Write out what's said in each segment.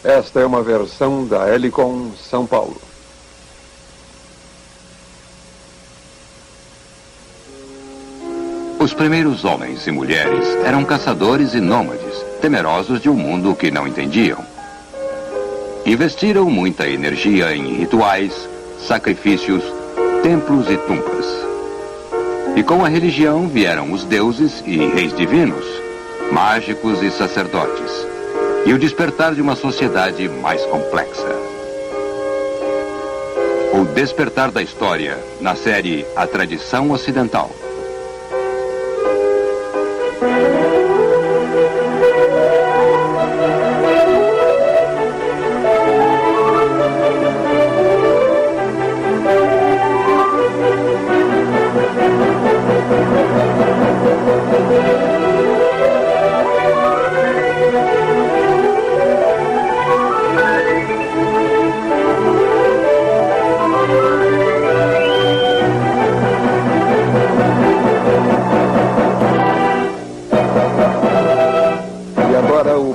Esta é uma versão da Helicon São Paulo. Os primeiros homens e mulheres eram caçadores e nômades, temerosos de um mundo que não entendiam. Investiram muita energia em rituais, sacrifícios, templos e tumbas. E com a religião vieram os deuses e reis divinos, mágicos e sacerdotes, e o despertar de uma sociedade mais complexa. O despertar da história, na série A Tradição Ocidental.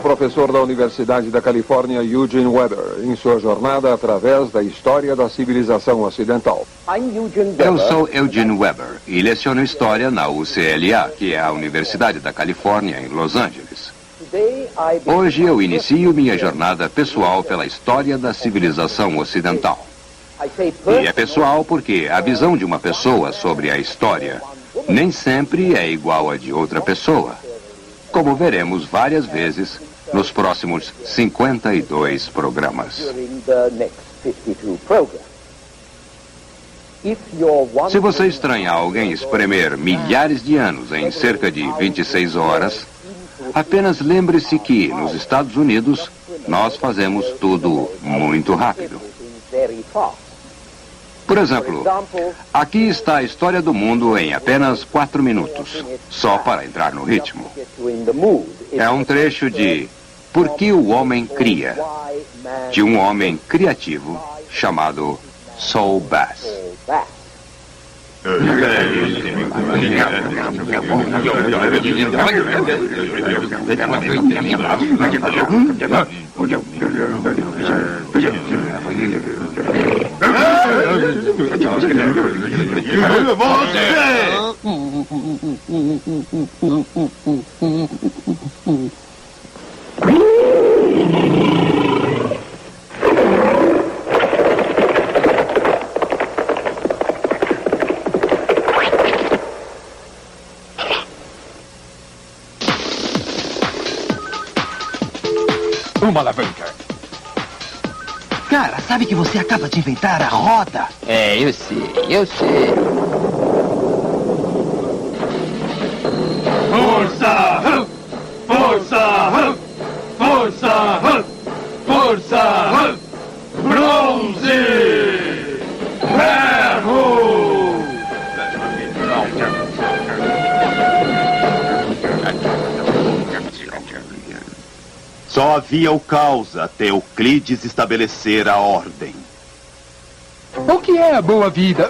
Professor da Universidade da Califórnia, Eugene Weber, em sua jornada através da história da civilização ocidental. Eu sou Eugene Weber e leciono História na UCLA, que é a Universidade da Califórnia, em Los Angeles. Hoje eu inicio minha jornada pessoal pela história da civilização ocidental. E é pessoal porque a visão de uma pessoa sobre a história nem sempre é igual à de outra pessoa, como veremos várias vezes nos próximos 52 programas. Se você estranhar alguém espremer milhares de anos em cerca de 26 horas, apenas lembre-se que, nos Estados Unidos, nós fazemos tudo muito rápido. Por exemplo, aqui está a história do mundo em apenas 4 minutos, só para entrar no ritmo. É um trecho de Por que o Homem Cria, de um homem criativo chamado Saul Bass. Uma alavanca. Cara, sabe que você acaba de inventar a roda? É, eu sei. Força! Força! Força! Força! Bronze! Ferro! Só havia o caos até Euclides estabelecer a ordem. O que é a boa vida?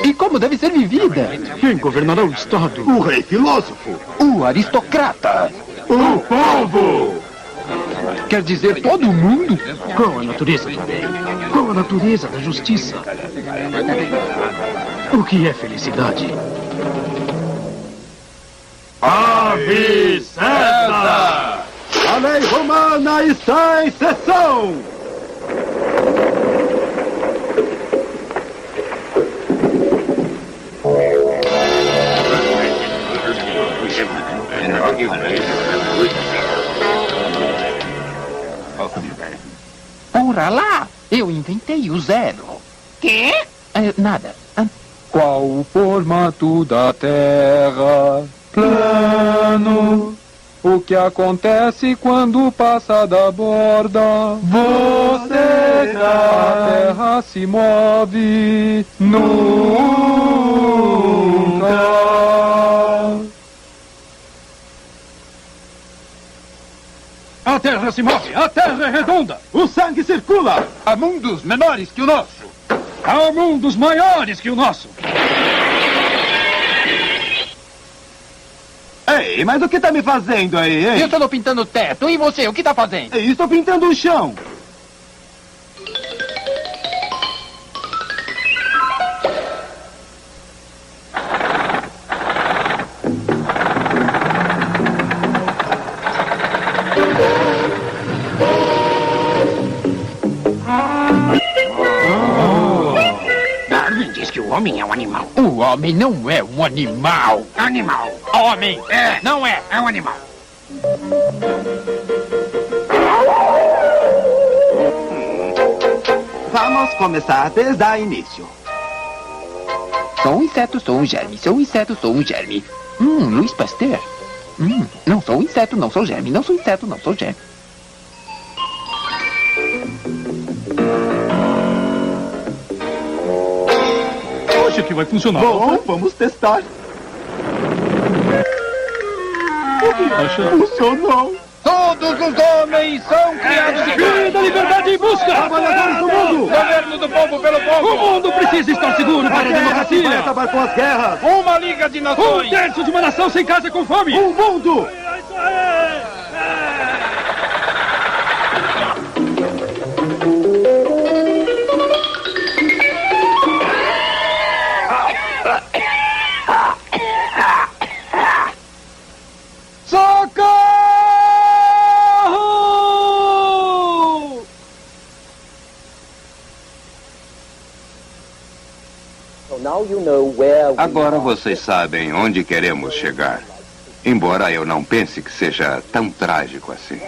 E como deve ser vivida? Quem governará o Estado? O rei filósofo. O aristocrata. O povo! Quer dizer todo mundo? Qual a natureza do bem? Qual a natureza da justiça? O que é felicidade? Ave César! A lei romana está em sessão! Ora lá, eu inventei o zero. Quê? Nada. Qual o formato da Terra? Plano. O que acontece quando passa da borda? Você cai. A Terra se move nunca. A Terra se move! A Terra é redonda! O sangue circula! Há mundos menores que o nosso! Há mundos maiores que o nosso! Ei, mas o que tá me fazendo aí, hein? Eu estou pintando o teto. E você, o que está fazendo? Ei, estou pintando o chão. Darwin diz que o homem é um animal. O homem não é um animal. Animal. Homem. É. Não é. É um animal. Vamos começar desde o início. Sou um inseto, sou um germe. Sou um inseto, sou um germe. Louis Pasteur. Não sou inseto, não sou germe. Não sou inseto, não sou germe. Acho que vai funcionar. Bom, vamos testar. Funcionou. Todos os homens são criados de Vida, liberdade e busca! Trabalhadores do mundo. governo do povo pelo povo. O mundo precisa estar seguro para a Vai democracia! acabar com as guerras. Uma liga de Um nações. terço de uma nação sem casa com fome! O mundo. Socorro! Agora vocês sabem onde queremos chegar. Embora eu não pense que seja tão trágico assim.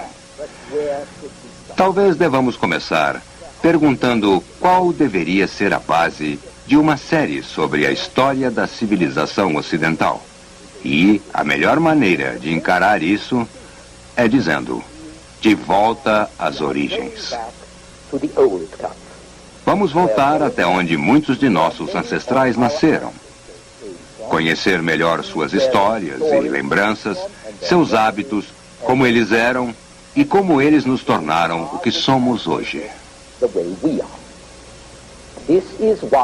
Talvez devamos começar perguntando qual deveria ser a base de uma série sobre a história da civilização ocidental. E a melhor maneira de encarar isso é dizendo: de volta às origens. Vamos voltar até onde muitos de nossos ancestrais nasceram. Conhecer melhor suas histórias e lembranças, seus hábitos, como eles eram e como eles nos tornaram o que somos hoje.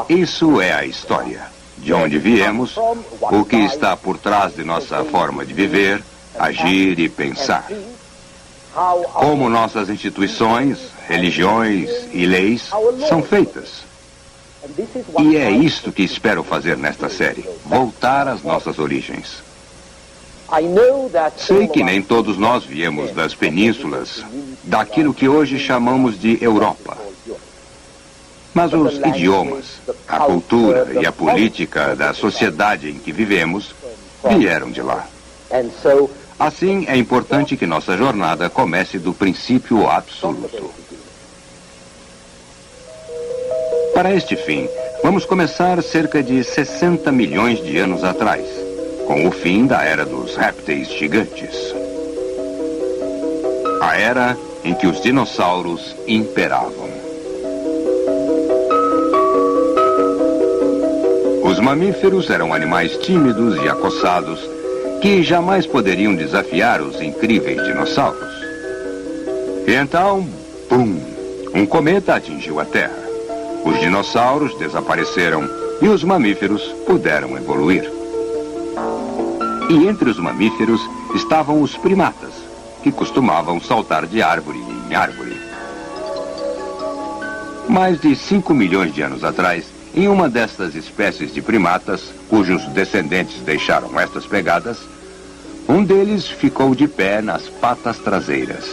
Isso é a história. De onde viemos, o que está por trás de nossa forma de viver, agir e pensar. Como nossas instituições, religiões e leis são feitas. E é isto que espero fazer nesta série: voltar às nossas origens. Sei que nem todos nós viemos das penínsulas, daquilo que hoje chamamos de Europa. Mas os idiomas, a cultura e a política da sociedade em que vivemos vieram de lá. Assim, é importante que nossa jornada comece do princípio absoluto. Para este fim, vamos começar cerca de 60 milhões de anos atrás, com o fim da era dos répteis gigantes. A era em que os dinossauros imperavam. Os mamíferos eram animais tímidos e acossados que jamais poderiam desafiar os incríveis dinossauros. E então, pum! Um cometa atingiu a Terra. Os dinossauros desapareceram e os mamíferos puderam evoluir. E entre os mamíferos estavam os primatas, que costumavam saltar de árvore em árvore. Mais de 5 milhões de anos atrás, em uma destas espécies de primatas, cujos descendentes deixaram estas pegadas, um deles ficou de pé nas patas traseiras.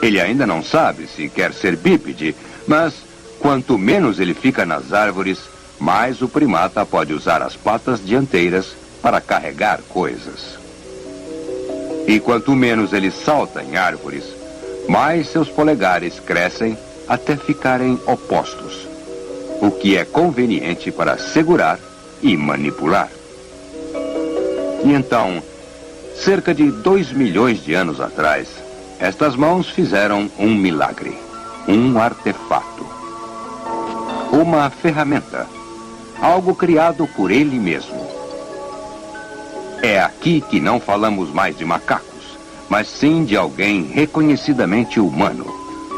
Ele ainda não sabe se quer ser bípede, mas quanto menos ele fica nas árvores, mais o primata pode usar as patas dianteiras para carregar coisas. E quanto menos ele salta em árvores, mais seus polegares crescem até ficarem opostos, o que é conveniente para segurar e manipular. E então, cerca de 2 milhões de anos atrás, estas mãos fizeram um milagre, um artefato, uma ferramenta, algo criado por ele mesmo. É aqui que não falamos mais de macacos, mas sim de alguém reconhecidamente humano,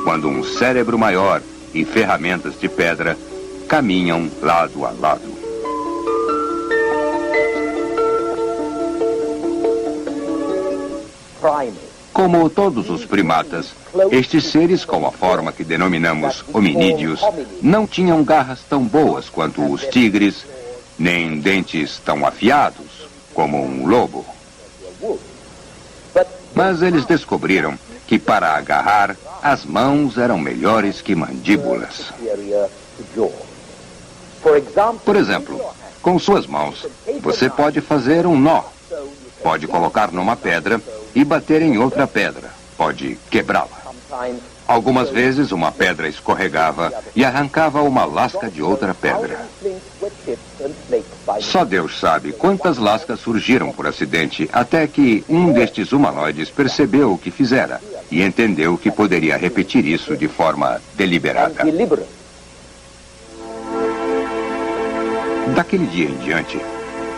quando um cérebro maior e ferramentas de pedra caminham lado a lado. Como todos os primatas, estes seres com a forma que denominamos hominídeos não tinham garras tão boas quanto os tigres, nem dentes tão afiados como um lobo. Mas eles descobriram que para agarrar, as mãos eram melhores que mandíbulas. Por exemplo, com suas mãos, você pode fazer um nó. Pode colocar numa pedra e bater em outra pedra. Pode quebrá-la. Algumas vezes uma pedra escorregava e arrancava uma lasca de outra pedra. Só Deus sabe quantas lascas surgiram por acidente até que um destes humanoides percebeu o que fizera e entendeu que poderia repetir isso de forma deliberada. Daquele dia em diante,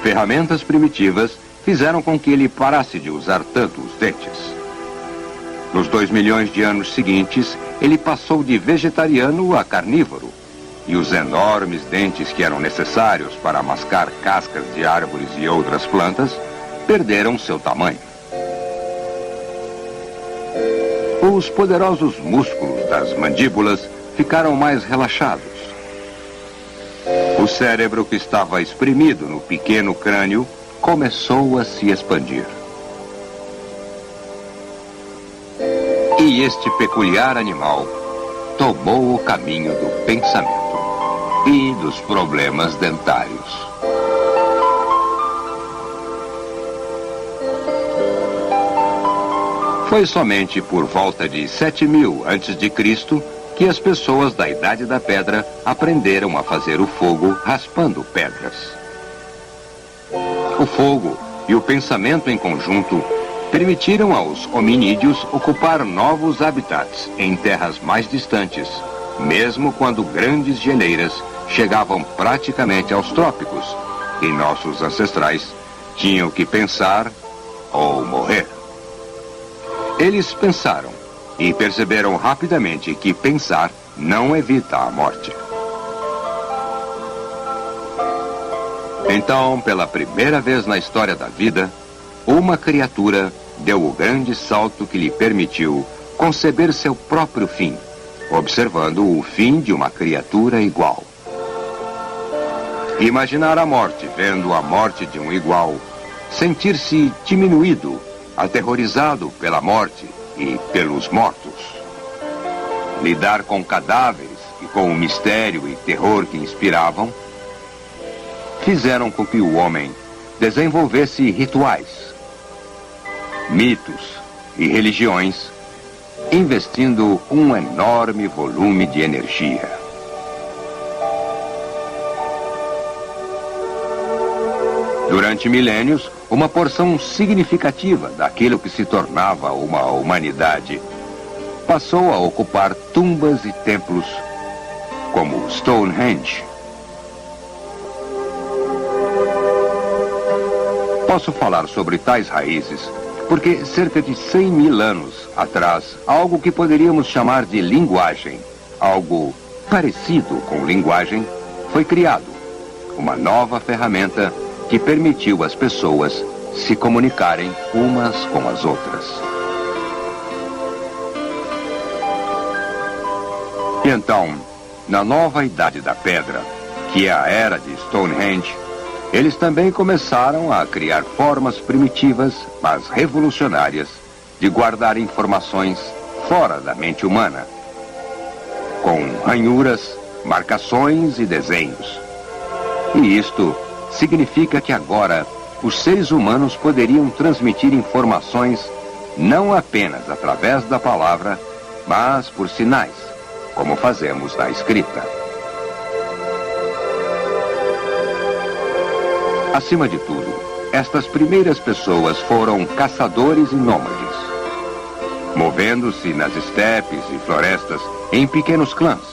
ferramentas primitivas fizeram com que ele parasse de usar tanto os dentes. Nos 2 milhões de anos seguintes, ele passou de vegetariano a carnívoro. E os enormes dentes que eram necessários para mascar cascas de árvores e outras plantas perderam seu tamanho. Os poderosos músculos das mandíbulas ficaram mais relaxados. O cérebro que estava espremido no pequeno crânio começou a se expandir. E este peculiar animal tomou o caminho do pensamento e dos problemas dentários. Foi somente por volta de 7000 a.C. que as pessoas da Idade da Pedra aprenderam a fazer o fogo raspando pedras. O fogo e o pensamento em conjunto permitiram aos hominídeos ocupar novos habitats em terras mais distantes, mesmo quando grandes geleiras chegavam praticamente aos trópicos e nossos ancestrais tinham que pensar ou morrer. Eles pensaram e perceberam rapidamente que pensar não evita a morte. Então, pela primeira vez na história da vida, uma criatura deu o grande salto que lhe permitiu conceber seu próprio fim, observando o fim de uma criatura igual. Imaginar a morte vendo a morte de um igual, sentir-se diminuído, aterrorizado pela morte e pelos mortos. Lidar com cadáveres e com o mistério e terror que inspiravam, fizeram com que o homem desenvolvesse rituais, mitos e religiões, investindo um enorme volume de energia. Durante milênios, uma porção significativa daquilo que se tornava uma humanidade passou a ocupar tumbas e templos como Stonehenge. Posso falar sobre tais raízes porque cerca de 100.000 anos atrás, algo que poderíamos chamar de linguagem, algo parecido com linguagem, foi criado. Uma nova ferramenta que permitiu às pessoas se comunicarem umas com as outras. E então, na nova Idade da Pedra, que é a era de Stonehenge, eles também começaram a criar formas primitivas, mas revolucionárias, de guardar informações fora da mente humana, com ranhuras, marcações e desenhos. E isto significa que agora os seres humanos poderiam transmitir informações não apenas através da palavra, mas por sinais, como fazemos na escrita. Acima de tudo, estas primeiras pessoas foram caçadores e nômades, movendo-se nas estepes e florestas em pequenos clãs,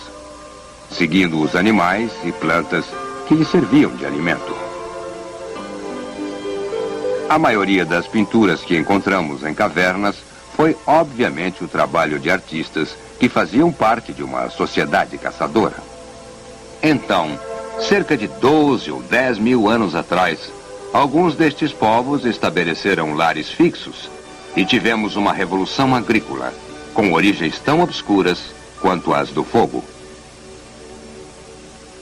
seguindo os animais e plantas que lhes serviam de alimento. A maioria das pinturas que encontramos em cavernas foi obviamente o trabalho de artistas que faziam parte de uma sociedade caçadora. Então, cerca de 12 ou 10 mil anos atrás, alguns destes povos estabeleceram lares fixos e tivemos uma revolução agrícola, com origens tão obscuras quanto as do fogo.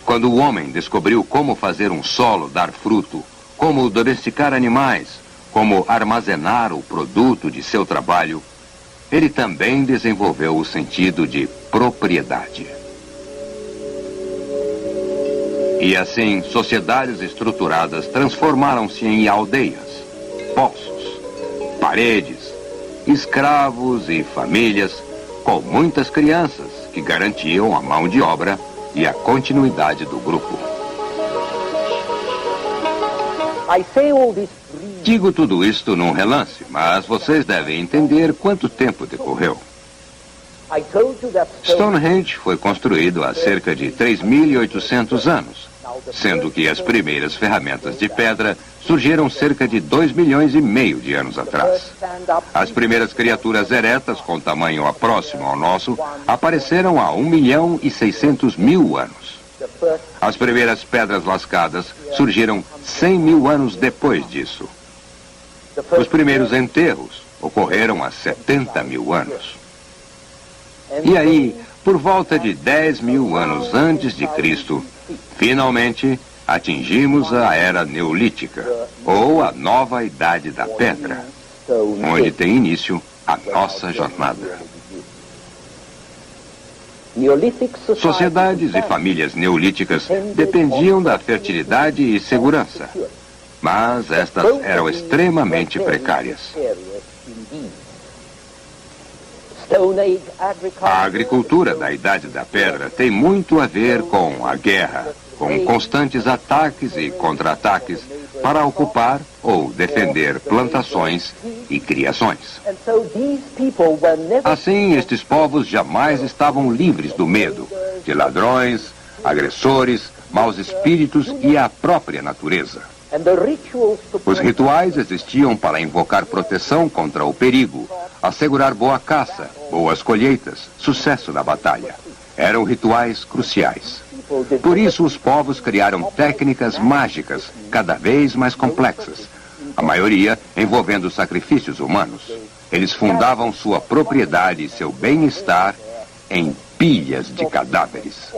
Quando o homem descobriu como fazer um solo dar fruto, como domesticar animais, como armazenar o produto de seu trabalho, ele também desenvolveu o sentido de propriedade. E assim, sociedades estruturadas transformaram-se em aldeias, poços, paredes, escravos e famílias, com muitas crianças que garantiam a mão de obra e a continuidade do grupo. Digo tudo isto num relance, mas vocês devem entender quanto tempo decorreu. Stonehenge foi construído há cerca de 3.800 anos, sendo que as primeiras ferramentas de pedra surgiram cerca de 2,5 milhões de anos atrás. As primeiras criaturas eretas com tamanho próximo ao nosso apareceram há 1.600.000 anos. As primeiras pedras lascadas surgiram 100 mil anos depois disso. Os primeiros enterros ocorreram há 70 mil anos. E aí, por volta de 10 mil anos antes de Cristo, finalmente atingimos a Era Neolítica, ou a Nova Idade da Pedra, onde tem início a nossa jornada. Sociedades e famílias neolíticas dependiam da fertilidade e segurança, mas estas eram extremamente precárias. A agricultura da Idade da Pedra tem muito a ver com a guerra, com constantes ataques e contra-ataques para ocupar ou defender plantações e criações. Assim, estes povos jamais estavam livres do medo de ladrões, agressores, maus espíritos e a própria natureza. Os rituais existiam para invocar proteção contra o perigo, assegurar boa caça, boas colheitas, sucesso na batalha. Eram rituais cruciais. Por isso, os povos criaram técnicas mágicas cada vez mais complexas, a maioria envolvendo sacrifícios humanos. Eles fundavam sua propriedade e seu bem-estar em pilhas de cadáveres.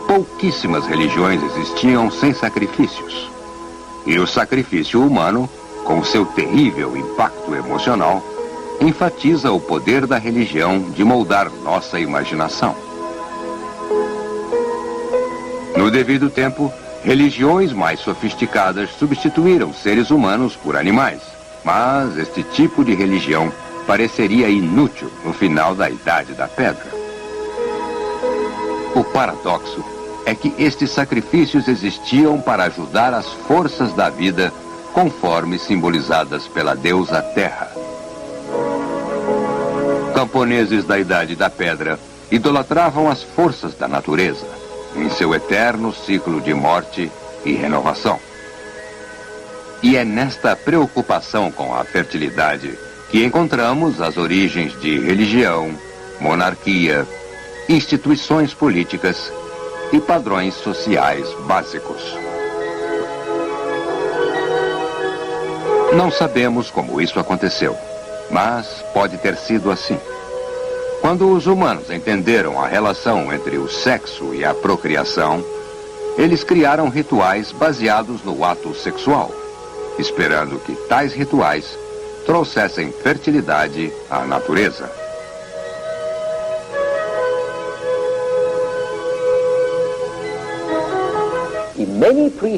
Pouquíssimas religiões existiam sem sacrifícios. E o sacrifício humano, com seu terrível impacto emocional, enfatiza o poder da religião de moldar nossa imaginação. No devido tempo, religiões mais sofisticadas substituíram seres humanos por animais, mas este tipo de religião pareceria inútil no final da Idade da Pedra. O paradoxo é que estes sacrifícios existiam para ajudar as forças da vida, conforme simbolizadas pela deusa Terra. Camponeses da Idade da Pedra idolatravam as forças da natureza, em seu eterno ciclo de morte e renovação. E é nesta preocupação com a fertilidade que encontramos as origens de religião, monarquia, instituições políticas e padrões sociais básicos. Não sabemos como isso aconteceu, mas pode ter sido assim. Quando os humanos entenderam a relação entre o sexo e a procriação, eles criaram rituais baseados no ato sexual, esperando que tais rituais trouxessem fertilidade à natureza.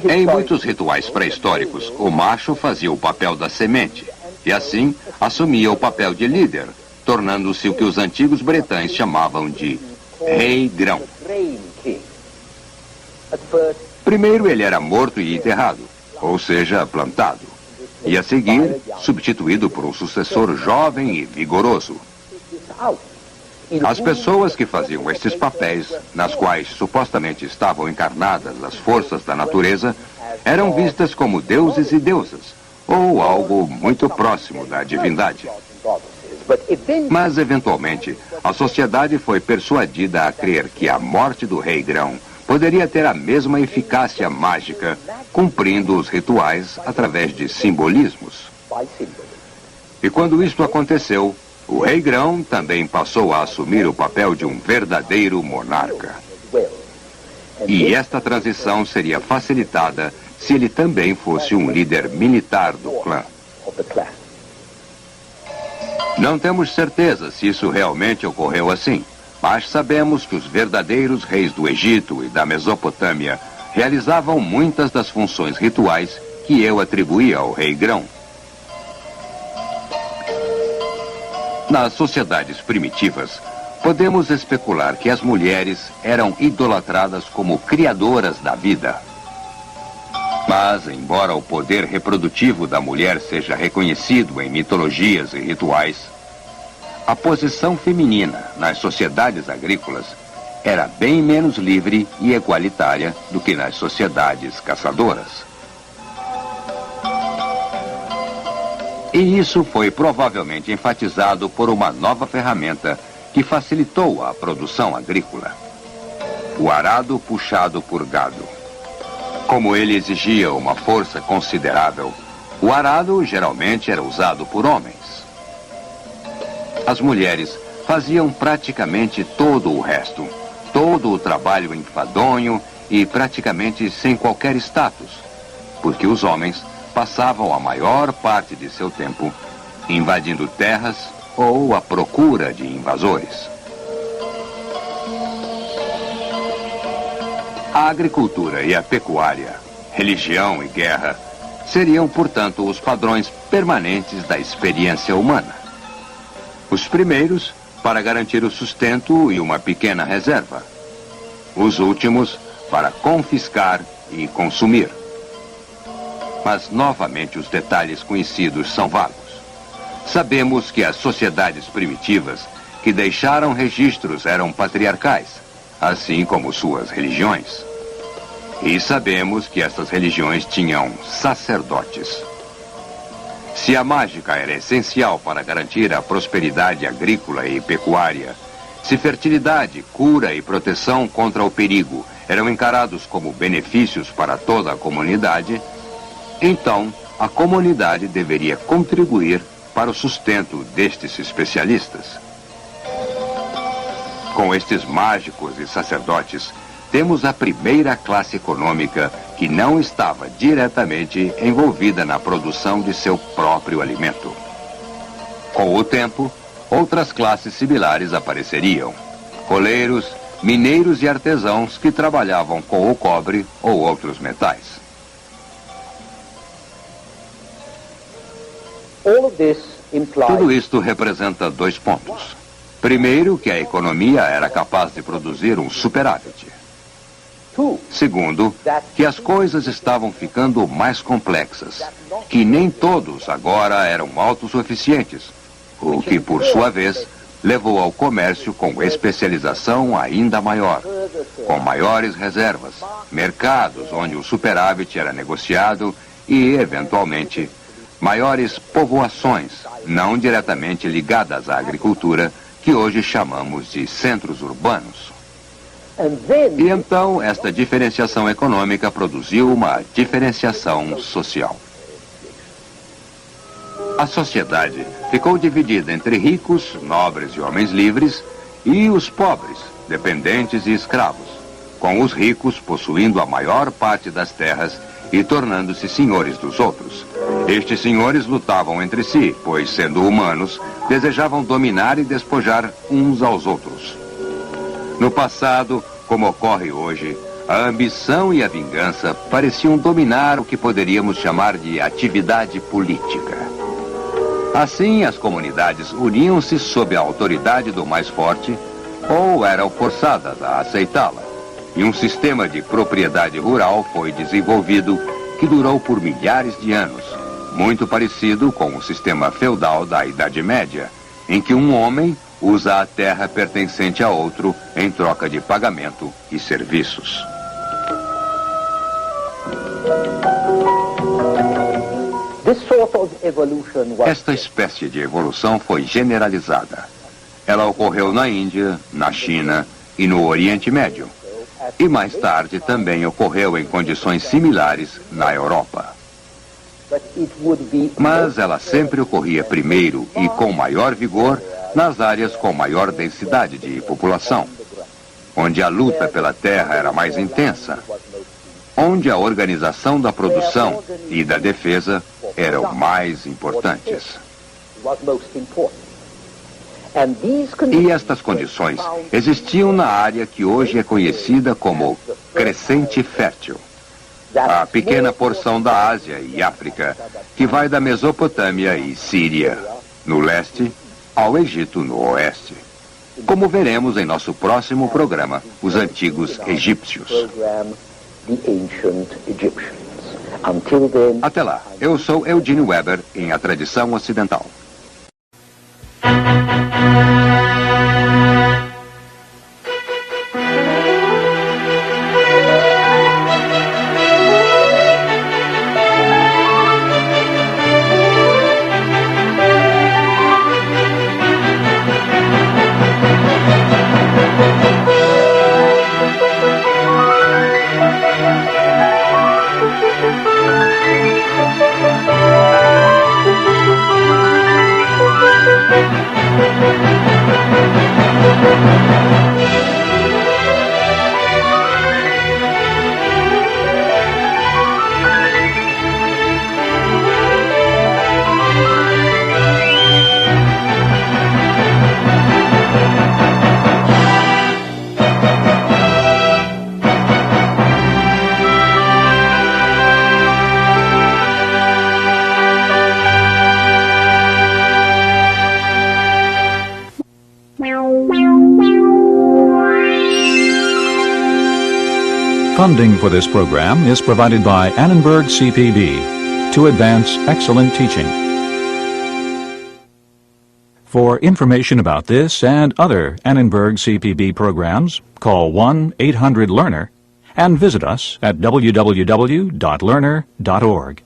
Em muitos rituais pré-históricos, o macho fazia o papel da semente e assim assumia o papel de líder, tornando-se o que os antigos bretães chamavam de rei-grão. Primeiro ele era morto e enterrado, ou seja, plantado, e a seguir substituído por um sucessor jovem e vigoroso. As pessoas que faziam estes papéis, nas quais supostamente estavam encarnadas as forças da natureza, eram vistas como deuses e deusas, ou algo muito próximo da divindade. Mas, eventualmente, a sociedade foi persuadida a crer que a morte do rei Grão poderia ter a mesma eficácia mágica, cumprindo os rituais através de simbolismos. E quando isto aconteceu, o rei Grão também passou a assumir o papel de um verdadeiro monarca. E esta transição seria facilitada se ele também fosse um líder militar do clã. Não temos certeza se isso realmente ocorreu assim, mas sabemos que os verdadeiros reis do Egito e da Mesopotâmia realizavam muitas das funções rituais que eu atribuía ao rei Grão. Nas sociedades primitivas, podemos especular que as mulheres eram idolatradas como criadoras da vida. Mas, embora o poder reprodutivo da mulher seja reconhecido em mitologias e rituais, a posição feminina nas sociedades agrícolas era bem menos livre e igualitária do que nas sociedades caçadoras. E isso foi provavelmente enfatizado por uma nova ferramenta que facilitou a produção agrícola: o arado puxado por gado. Como ele exigia uma força considerável, o arado geralmente era usado por homens. As mulheres faziam praticamente todo o resto, todo o trabalho enfadonho e praticamente sem qualquer status, porque os homens passavam a maior parte de seu tempo invadindo terras ou à procura de invasores. A agricultura e a pecuária, religião e guerra seriam, portanto, os padrões permanentes da experiência humana. Os primeiros para garantir o sustento e uma pequena reserva. Os últimos para confiscar e consumir. Mas, novamente, os detalhes conhecidos são vagos. Sabemos que as sociedades primitivas que deixaram registros eram patriarcais, assim como suas religiões. E sabemos que essas religiões tinham sacerdotes. Se a mágica era essencial para garantir a prosperidade agrícola e pecuária, se fertilidade, cura e proteção contra o perigo eram encarados como benefícios para toda a comunidade, então a comunidade deveria contribuir para o sustento destes especialistas. Com estes mágicos e sacerdotes, temos a primeira classe econômica que não estava diretamente envolvida na produção de seu próprio alimento. Com o tempo, outras classes similares apareceriam: coleiros, mineiros e artesãos que trabalhavam com o cobre ou outros metais. Tudo isto representa 2 pontos. Primeiro, que a economia era capaz de produzir um superávit. Segundo, que as coisas estavam ficando mais complexas, que nem todos agora eram autossuficientes, o que, por sua vez, levou ao comércio com especialização ainda maior, com maiores reservas, mercados onde o superávit era negociado e, eventualmente, maiores povoações, não diretamente ligadas à agricultura, que hoje chamamos de centros urbanos. E então, esta diferenciação econômica produziu uma diferenciação social. A sociedade ficou dividida entre ricos, nobres e homens livres, e os pobres, dependentes e escravos, com os ricos possuindo a maior parte das terras e tornando-se senhores dos outros. Estes senhores lutavam entre si, pois, sendo humanos, desejavam dominar e despojar uns aos outros. No passado, como ocorre hoje, a ambição e a vingança pareciam dominar o que poderíamos chamar de atividade política. Assim, as comunidades uniam-se sob a autoridade do mais forte ou eram forçadas a aceitá-la. E um sistema de propriedade rural foi desenvolvido que durou por milhares de anos, muito parecido com o sistema feudal da Idade Média, em que um homem usa a terra pertencente a outro em troca de pagamento e serviços. Esta espécie de evolução foi generalizada. Ela ocorreu na Índia, na China e no Oriente Médio. E mais tarde também ocorreu em condições similares na Europa. Mas ela sempre ocorria primeiro e com maior vigor nas áreas com maior densidade de população, onde a luta pela terra era mais intensa, onde a organização da produção e da defesa eram mais importantes. E estas condições existiam na área que hoje é conhecida como Crescente Fértil, a pequena porção da Ásia e África que vai da Mesopotâmia e Síria, no leste, ao Egito, no oeste. Como veremos em nosso próximo programa, os antigos egípcios. Até lá, eu sou Eugene Weber em A Tradição Ocidental. Funding for this program is provided by Annenberg CPB to advance excellent teaching. For information about this and other Annenberg CPB programs, call 1-800-LEARNER and visit us at www.learner.org.